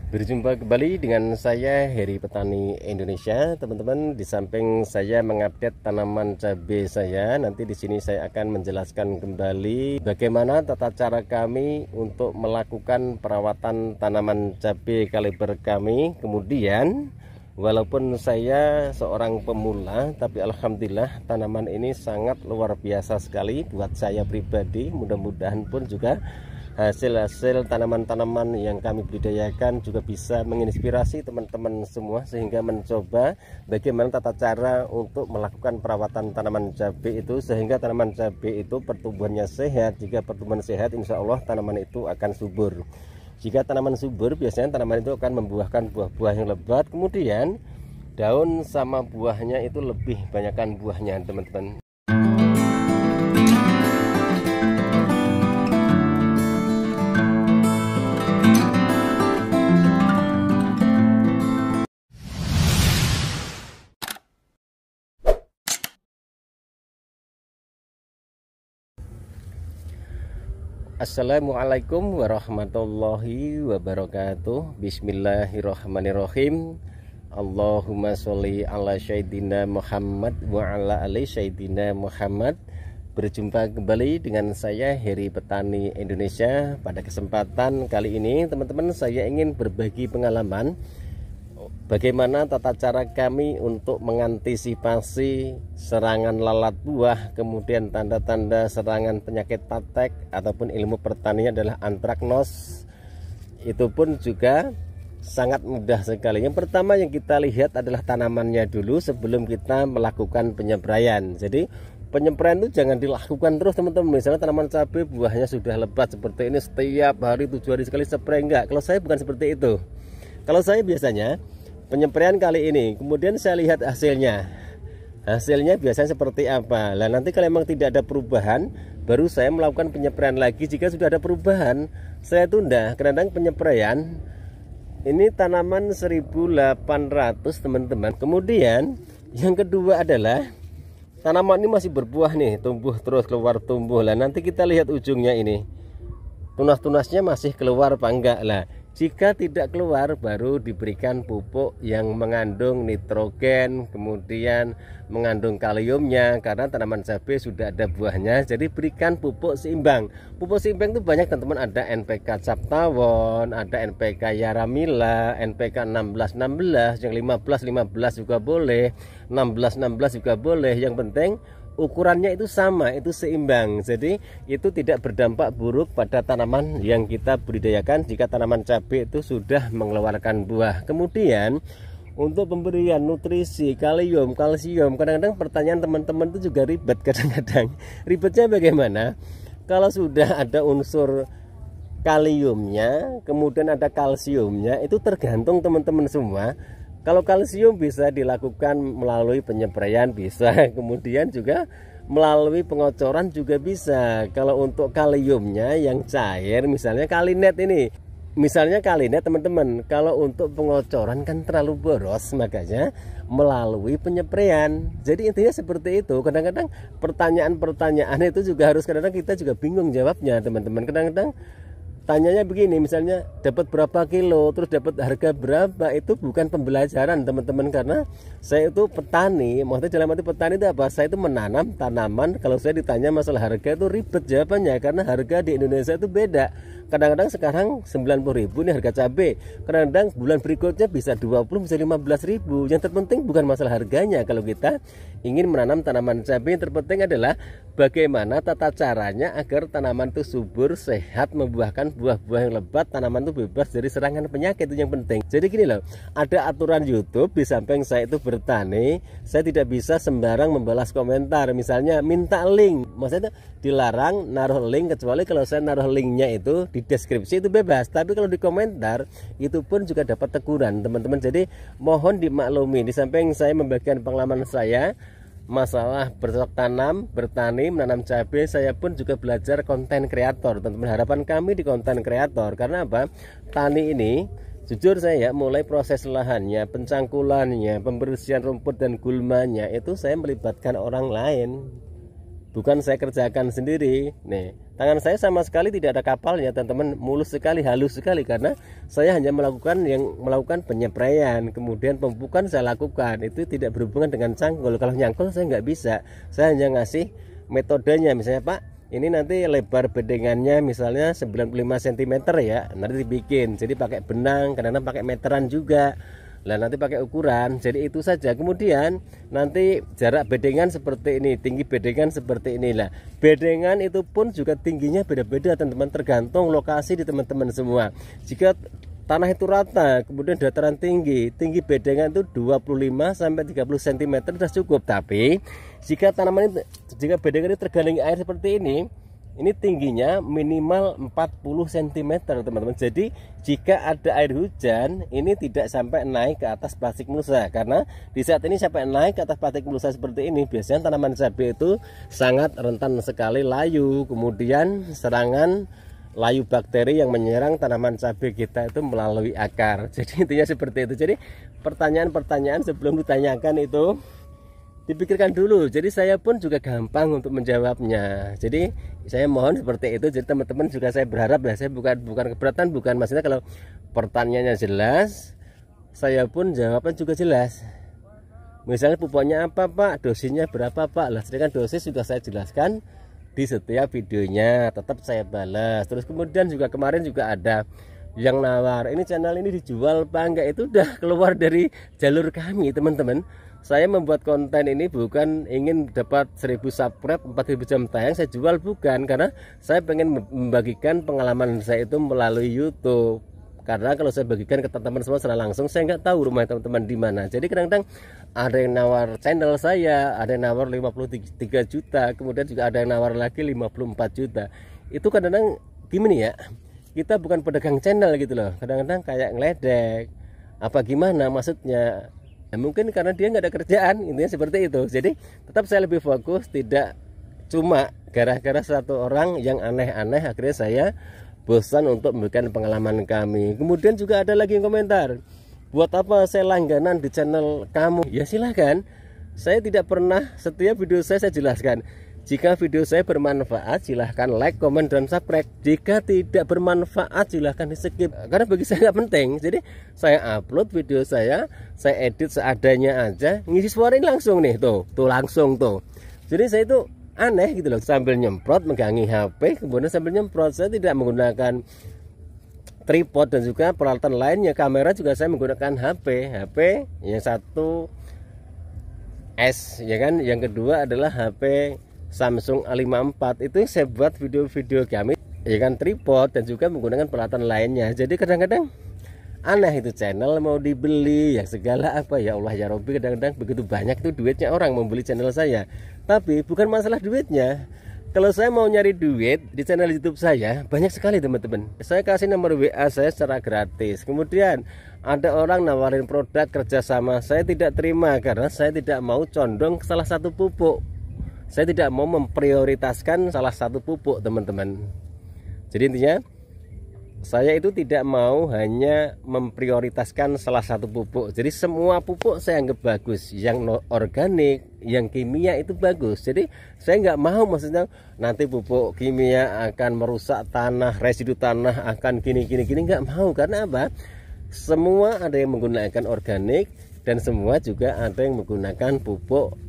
Berjumpa kembali dengan saya Heri Petani Indonesia, teman-teman. Di samping saya mengupdate tanaman cabai saya, nanti di sini saya akan menjelaskan kembali bagaimana tata cara kami untuk melakukan perawatan tanaman cabai kaliber kami. Kemudian, walaupun saya seorang pemula, tapi alhamdulillah tanaman ini sangat luar biasa sekali buat saya pribadi. Mudah-mudahan pun juga hasil-hasil tanaman-tanaman yang kami budidayakan juga bisa menginspirasi teman-teman semua, sehingga mencoba bagaimana tata cara untuk melakukan perawatan tanaman cabai itu sehingga tanaman cabai itu pertumbuhannya sehat. Jika pertumbuhan sehat, insya Allah tanaman itu akan subur. Jika tanaman subur, biasanya tanaman itu akan membuahkan buah-buah yang lebat, kemudian daun sama buahnya itu lebih banyakkan buahnya, teman-teman. Assalamualaikum warahmatullahi wabarakatuh. Bismillahirrahmanirrahim. Allahumma sholli ala sayyidina Muhammad wa ala ali sayyidina Muhammad. Berjumpa kembali dengan saya Heri Petani Indonesia. Pada kesempatan kali ini, teman-teman, saya ingin berbagi pengalaman bagaimana tata cara kami untuk mengantisipasi serangan lalat buah, kemudian tanda-tanda serangan penyakit patek ataupun ilmu pertanian adalah antraknos. Itu pun juga sangat mudah sekali. Yang pertama yang kita lihat adalah tanamannya dulu sebelum kita melakukan penyebraian. Jadi penyebraian itu jangan dilakukan terus, teman-teman. Misalnya tanaman cabai buahnya sudah lebat seperti ini, setiap hari 7 hari sekali spray, enggak. Kalau saya bukan seperti itu. Kalau saya biasanya penyepraian kali ini, kemudian saya lihat hasilnya biasanya seperti apa. Nah, nanti kalau memang tidak ada perubahan, baru saya melakukan penyepraian lagi. Jika sudah ada perubahan, saya tunda. Kadang-kadang penyepraian ini tanaman 1800, teman-teman. Kemudian yang kedua adalah tanaman ini masih berbuah nih, tumbuh terus, keluar tumbuh. Lah nanti kita lihat ujungnya ini, tunas-tunasnya masih keluar apa enggak. Lah jika tidak keluar, baru diberikan pupuk yang mengandung nitrogen, kemudian mengandung kaliumnya, karena tanaman cabai sudah ada buahnya. Jadi berikan pupuk seimbang. Pupuk seimbang itu banyak, teman-teman. Ada NPK Captawon, ada NPK Yaramila, NPK 1616, yang 1515 juga boleh, 1616 juga boleh. Yang penting ukurannya itu sama, itu seimbang. Jadi itu tidak berdampak buruk pada tanaman yang kita budidayakan jika tanaman cabai itu sudah mengeluarkan buah. Kemudian untuk pemberian nutrisi kalium, kalsium, kadang-kadang pertanyaan teman-teman itu juga ribet. Kadang-kadang ribetnya bagaimana? Kalau sudah ada unsur kaliumnya, kemudian ada kalsiumnya, itu tergantung teman-teman semua. Kalau kalsium bisa dilakukan melalui penyepraian, bisa. Kemudian juga melalui pengocoran juga bisa. Kalau untuk kaliumnya yang cair, misalnya Kalinet ini, misalnya Kalinet, teman-teman, kalau untuk pengocoran kan terlalu boros, makanya melalui penyepraian. Jadi intinya seperti itu. Kadang-kadang pertanyaan-pertanyaan itu juga harus, kadang-kadang kita juga bingung jawabnya, teman-teman. Kadang-kadang tanyanya begini, misalnya dapat berapa kilo, terus dapat harga berapa. Itu bukan pembelajaran, teman-teman, karena saya itu petani. Maksudnya dalam arti petani itu apa? Saya itu menanam tanaman. Kalau saya ditanya masalah harga itu ribet jawabannya, karena harga di Indonesia itu beda. Kadang-kadang sekarang 90.000 nih harga cabai, kadang-kadang bulan berikutnya bisa 20, bisa 15.000. Yang terpenting bukan masalah harganya. Kalau kita ingin menanam tanaman cabai, yang terpenting adalah bagaimana tata caranya agar tanaman itu subur, sehat, membuahkan buah-buah yang lebat, tanaman itu bebas dari serangan penyakit. Itu yang penting. Jadi gini loh, ada aturan YouTube. Di samping saya itu bertani, saya tidak bisa sembarang membalas komentar. Misalnya minta link, maksudnya dilarang naruh link, kecuali kalau saya naruh linknya itu di deskripsi, itu bebas. Tapi kalau di komentar itu pun juga dapat teguran, teman-teman. Jadi mohon dimaklumi. Di samping saya membagikan pengalaman saya masalah bercocok tanam, bertani, menanam cabai, saya pun juga belajar konten kreator, teman-teman. Harapan kami di konten kreator, karena apa? Tani ini, jujur saya mulai proses lahannya, pencangkulannya, pembersihan rumput dan gulmanya, itu saya melibatkan orang lain. bukan saya kerjakan sendiri. Nih, tangan saya sama sekali tidak ada kapalnya teman-teman, mulus sekali, halus sekali, karena saya hanya melakukan penyepraian, kemudian pemupukan saya lakukan. Itu tidak berhubungan dengan cangkul. Kalau nyangkul saya nggak bisa, saya hanya ngasih metodenya. Misalnya Pak, ini nanti lebar bedengannya misalnya 95 cm ya, nanti dibikin jadi pakai benang, kadang-kadang pakai meteran juga. Nah nanti pakai ukuran, jadi itu saja. Kemudian nanti jarak bedengan seperti ini, tinggi bedengan seperti inilah. Bedengan itu pun juga tingginya beda-beda teman-teman, tergantung lokasi di teman-teman semua. Jika tanah itu rata, kemudian dataran tinggi, tinggi bedengan itu 25 sampai 30 cm sudah cukup. Tapi jika tanaman itu, jika bedengan itu tergaling air seperti ini tingginya minimal 40 cm teman-teman. Jadi jika ada air hujan, ini tidak sampai naik ke atas plastik mulsa, karena di saat ini sampai naik ke atas plastik mulsa seperti ini, biasanya tanaman cabai itu sangat rentan sekali layu, kemudian serangan layu bakteri yang menyerang tanaman cabai kita itu melalui akar. Jadi intinya seperti itu. Jadi pertanyaan-pertanyaan sebelum ditanyakan itu dipikirkan dulu. Jadi saya pun juga gampang untuk menjawabnya. Jadi saya mohon seperti itu. Jadi teman-teman juga saya berharap lah, saya bukan keberatan, bukan maksudnya kalau pertanyaannya jelas, saya pun jawaban juga jelas. Misalnya pupuknya apa Pak, dosisnya berapa Pak, lah sedangkan dosis sudah saya jelaskan di setiap videonya, tetap saya balas. Terus kemudian juga kemarin juga ada yang nawar, ini channel ini dijual Pak, enggak, itu udah keluar dari jalur kami teman-teman. Saya membuat konten ini bukan ingin dapat 1000 subscribe, 4000 jam tayang saya jual, bukan, karena saya pengen membagikan pengalaman saya itu melalui YouTube. Karena kalau saya bagikan ke teman-teman semua secara langsung, saya nggak tahu rumah teman-teman di mana. Jadi kadang-kadang ada yang nawar channel saya, ada yang nawar 53 juta, kemudian juga ada yang nawar lagi 54 juta. Itu kadang-kadang gimana ya, kita bukan pedagang channel gitu loh, kadang-kadang kayak ngeledek apa gimana maksudnya. Ya, mungkin karena dia nggak ada kerjaan, intinya seperti itu. Jadi tetap saya lebih fokus, tidak cuma gara-gara satu orang yang aneh-aneh akhirnya saya bosan untuk memberikan pengalaman kami. Kemudian juga ada lagi yang komentar, buat apa saya langganan di channel kamu? Ya silahkan, saya tidak pernah, setiap video saya jelaskan, jika video saya bermanfaat silahkan like, komen, dan subscribe. Jika tidak bermanfaat silahkan di skip, karena bagi saya nggak penting. Jadi saya upload video saya edit seadanya aja, ngisi suara ini langsung nih, tuh langsung tuh. Jadi saya itu aneh gitu loh, sambil nyemprot megangi HP, kemudian sambil nyemprot. Saya tidak menggunakan tripod dan juga peralatan lainnya, kamera juga saya menggunakan HP yang satu S ya kan, yang kedua adalah HP Samsung A54. Itu saya buat video-video kami ya kan, tripod dan juga menggunakan peralatan lainnya. Jadi kadang-kadang aneh itu channel mau dibeli ya segala apa, ya Allah ya Robbi, kadang-kadang begitu banyak itu duitnya orang membeli channel saya. Tapi bukan masalah duitnya. Kalau saya mau nyari duit di channel YouTube saya banyak sekali teman-teman. Saya kasih nomor WA saya secara gratis. Kemudian ada orang nawarin produk kerjasama, saya tidak terima karena saya tidak mau condong ke salah satu pupuk. Saya tidak mau memprioritaskan salah satu pupuk teman-teman. Jadi intinya saya itu tidak mau hanya memprioritaskan salah satu pupuk. Jadi semua pupuk saya anggap bagus, yang organik, yang kimia itu bagus. Jadi saya nggak mau maksudnya nanti pupuk kimia akan merusak tanah, residu tanah akan gini nggak mau. Karena apa? Semua ada yang menggunakan organik dan semua juga ada yang menggunakan pupuk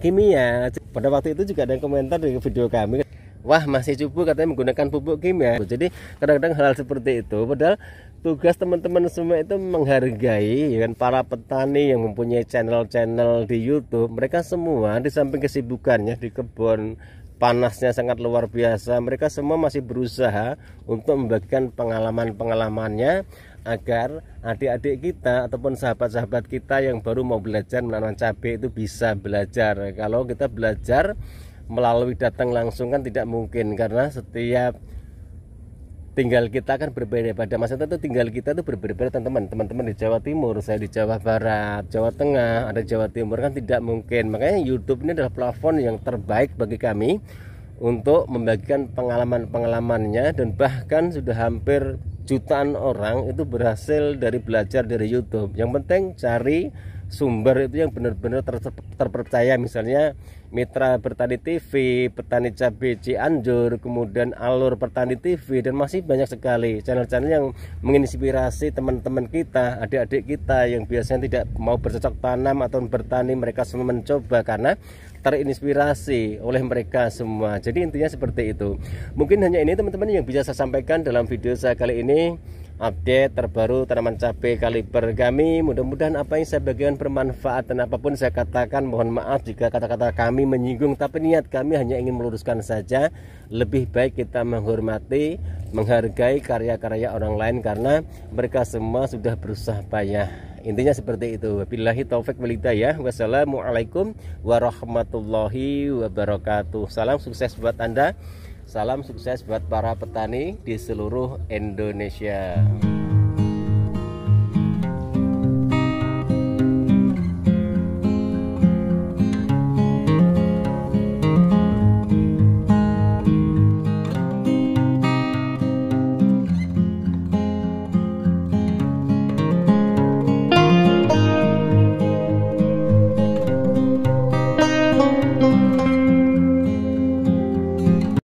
kimia. Pada waktu itu juga ada yang komentar di video kami, wah masih cupu katanya menggunakan pupuk kimia. Jadi kadang-kadang hal seperti itu, padahal tugas teman-teman semua itu menghargai ya kan, para petani yang mempunyai channel-channel di YouTube. Mereka semua di samping kesibukannya di kebun, panasnya sangat luar biasa, mereka semua masih berusaha untuk membagikan pengalaman-pengalamannya agar adik-adik kita ataupun sahabat-sahabat kita yang baru mau belajar menanam cabai itu bisa belajar. Kalau kita belajar melalui datang langsung kan tidak mungkin, karena setiap tinggal kita kan berbeda. Pada masa itu tinggal kita itu berbeda teman-teman di Jawa Timur, saya di Jawa Barat, Jawa Tengah, ada Jawa Timur, kan tidak mungkin. Makanya YouTube ini adalah platform yang terbaik bagi kami untuk membagikan pengalaman-pengalamannya, dan bahkan sudah hampir jutaan orang itu berhasil dari belajar dari YouTube. Yang penting cari sumber itu yang benar-benar terpercaya, misalnya Mitra Bertani TV, Petani Cabai Cianjur, kemudian Alur Petani TV, dan masih banyak sekali channel-channel yang menginspirasi teman-teman kita, adik-adik kita yang biasanya tidak mau bercocok tanam atau bertani. Mereka semua mencoba karena terinspirasi oleh mereka semua. Jadi intinya seperti itu. Mungkin hanya ini teman-teman yang bisa saya sampaikan dalam video saya kali ini, update terbaru tanaman cabai kaliber kami. Mudah-mudahan apa yang saya bagikan bermanfaat, dan apapun saya katakan mohon maaf jika kata-kata kami menyinggung, tapi niat kami hanya ingin meluruskan saja. Lebih baik kita menghormati, menghargai karya-karya orang lain karena mereka semua sudah berusaha payah. Intinya seperti itu. Wabillahi taufik wal hidayah. Wassalamualaikum warahmatullahi wabarakatuh. Salam sukses buat Anda. Salam sukses buat para petani di seluruh Indonesia.